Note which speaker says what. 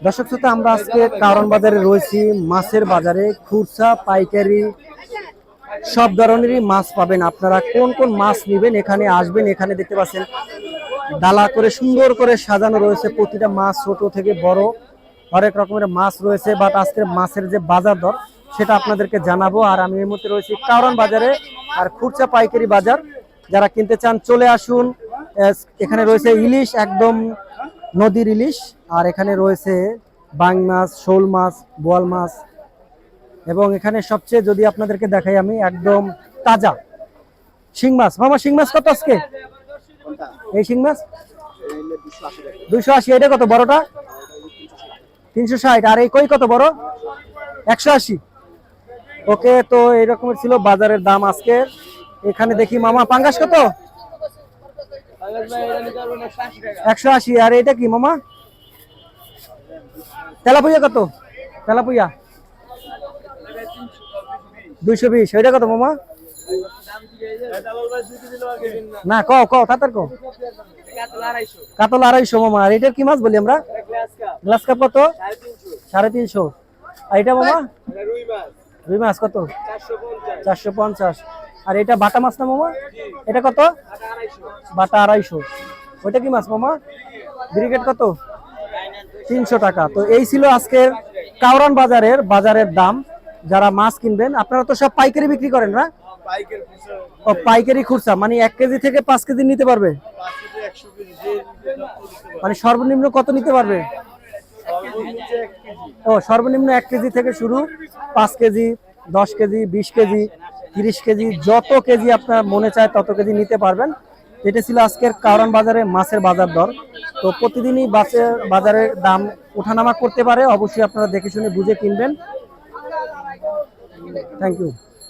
Speaker 1: দর্শক শ্রোতা, আমরা আজকে কারণ বাজারে রয়েছি। মাছের বাজারে খুচরা পাইকারি সব ধরনেরই মাছ পাবেন। আপনারা কোন কোন মাছ নেবেন এখানে আসবেন। এখানে দেখতে পাচ্ছেন ডালা করে সুন্দর করে সাজানো রয়েছে। প্রতিটা মাছ ছোট থেকে বড় হরেক রকমের মাছ রয়েছে। বাট আজকের মাছের যে বাজার দর সেটা আপনাদেরকে জানাবো। আর আমি এই মুহূর্তে রয়েছি কারণ বাজারে আর খুচরা পাইকারি বাজার। যারা কিনতে চান চলে আসুন। এখানে রয়েছে ইলিশ, একদম নদীর ইলিশ। আর এখানে রয়েছে বাং মাছ, শোল মাছ, বোয়াল মাছ এবং এখানে সবচেয়ে যদি আপনাদেরকে দেখাই আমি একদম তাজা শিং মাছ। মামা শিং মাছ কত আজকে? এই শিং মাছ 280। এটা কত বড়টা? 360। আর এই কই কত বড়? 180। ওকে, তো এরকমের ছিল বাজারের দাম আজকে। এখানে দেখি মামা পাঙ্গাস কত? 180। আর এটা কি মামা? তেলাপুয়া কত? তেলাপুয়া 220। এটা কত মামা? না কও কও তাড়াতাড়ি কও। কাতল 250 মামা। আর এটা কি মাছ বলি আমরা? গ্লাস কাপ কত? 350। আর এটা মামা? রুই মাছ কত? 450। আর এটা বাটা মাছ না মামা? এটা কত? বাটা 250। ওইটা কি মাছ মামা? ব্রিগেড কত? 300 টাকা। তো এই ছিল আজকের কাউরান বাজারের দাম। যারা মাছ কিনবেন, আপনারা তো সব পাইকারি বিক্রি করেন না? ও পাইকারি খুচরা, মানে 1 কেজি থেকে 5 কেজি নিতে পারবে? মানে সর্বনিম্ন কত নিতে পারবে? ও সর্বনিম্ন 1 কেজি থেকে শুরু, 5 কেজি, 10 কেজি, 20 কেজি, 30 কেজি, যত কেজি আপনার মনে চায় তত কেজি নিতে পারবেন। এটা ছিল আজকের কারণ বাজারে মাছের বাজার দর। তো প্রতিদিনই বাজারের দাম ওঠানামা করতে পারে, অবশ্যই আপনারা দেখে শুনে বুঝে কিনবেন। Thank you.